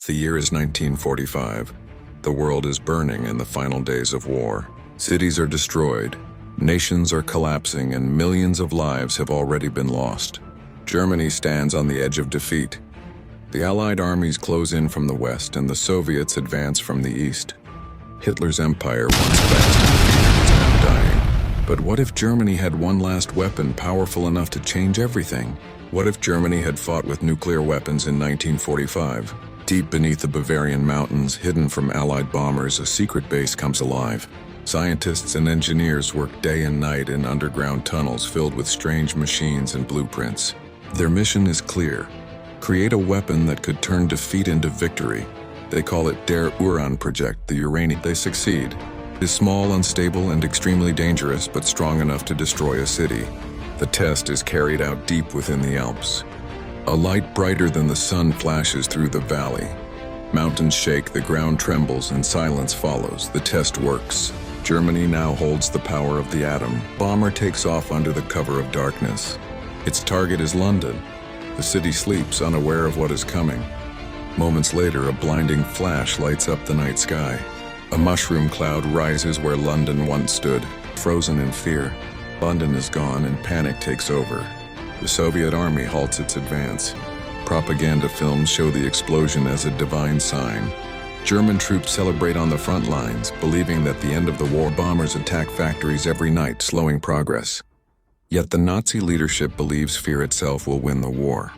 The year is 1945. The world is burning in the final days of war. Cities are destroyed, nations are collapsing, and millions of lives have already been lost. Germany stands on the edge of defeat. The Allied armies close in from the west, and the Soviets advance from the east. Hitler's empire, once vast and defeated, is now dying. But what if Germany had one last weapon powerful enough to change everything? What if Germany had fought with nuclear weapons in 1945? Deep beneath the Bavarian mountains, hidden from Allied bombers, a secret base comes alive. Scientists and engineers work day and night in underground tunnels filled with strange machines and blueprints. Their mission is clear: create a weapon that could turn defeat into victory. They call it Der Uran Project, the uranium. They succeed. It is small, unstable, and extremely dangerous, but strong enough to destroy a city. The test is carried out deep within the Alps. A light brighter than the sun flashes through the valley. Mountains shake, the ground trembles, and silence follows. The test works. Germany now holds the power of the atom. Bomber takes off under the cover of darkness. Its target is London. The city sleeps, unaware of what is coming. Moments later, a blinding flash lights up the night sky. A mushroom cloud rises where London once stood. Frozen in fear, London is gone and panic takes over. The Soviet army halts its advance. Propaganda films show the explosion as a divine sign. German troops celebrate on the front lines, believing that the end of the war. Bombers attack factories every night, slowing progress. Yet the Nazi leadership believes fear itself will win the war.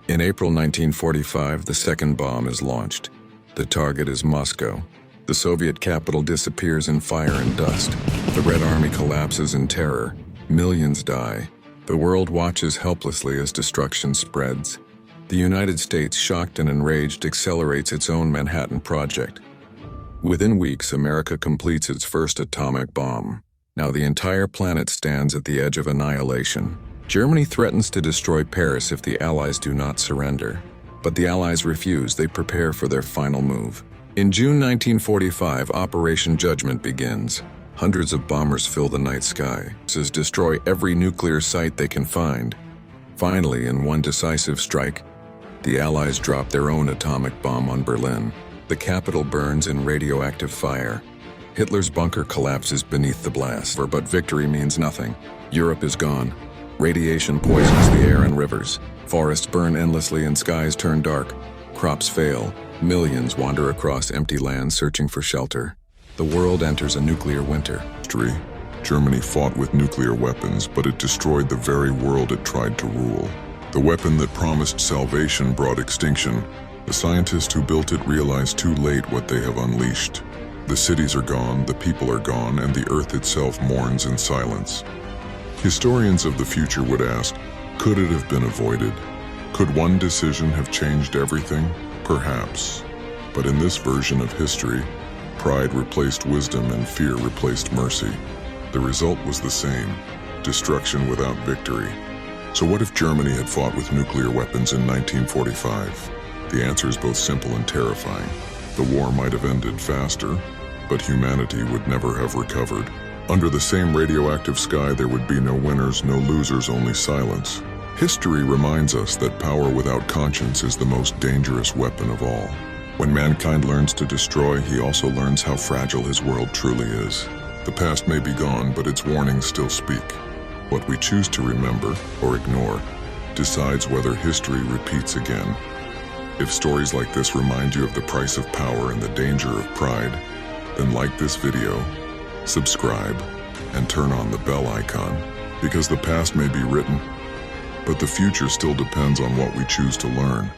In April 1945, the second bomb is launched. The target is Moscow. The Soviet capital disappears in fire and dust. The Red Army collapses in terror. Millions die. The world watches helplessly as destruction spreads. The United States, shocked and enraged, accelerates its own Manhattan Project. Within weeks, America completes its first atomic bomb. Now the entire planet stands at the edge of annihilation. Germany threatens to destroy Paris if the Allies do not surrender. But the Allies refuse. They prepare for their final move. In June 1945, Operation Judgment begins. Hundreds of bombers fill the night sky, destroy every nuclear site they can find. Finally, in one decisive strike, the Allies drop their own atomic bomb on Berlin. The capital burns in radioactive fire. Hitler's bunker collapses beneath the blast, but victory means nothing. Europe is gone. Radiation poisons the air and rivers. Forests burn endlessly and skies turn dark. Crops fail. Millions wander across empty lands searching for shelter. The world enters a nuclear winter. Germany fought with nuclear weapons, but it destroyed the very world it tried to rule. The weapon that promised salvation brought extinction. The scientists who built it realized too late what they have unleashed. The cities are gone, the people are gone, and the earth itself mourns in silence. Historians of the future would ask, could it have been avoided? Could one decision have changed everything? Perhaps. But in this version of history, pride replaced wisdom and fear replaced mercy. The result was the same: destruction without victory. So what if Germany had fought with nuclear weapons in 1945? The answer is both simple and terrifying. The war might have ended faster, but humanity would never have recovered. Under the same radioactive sky, there would be no winners, no losers, only silence. History reminds us that power without conscience is the most dangerous weapon of all. When mankind learns to destroy, he also learns how fragile his world truly is. The past may be gone, but its warnings still speak. What we choose to remember or ignore decides whether history repeats again. If stories like this remind you of the price of power and the danger of pride, then like this video, subscribe, and turn on the bell icon. Because the past may be written, but the future still depends on what we choose to learn.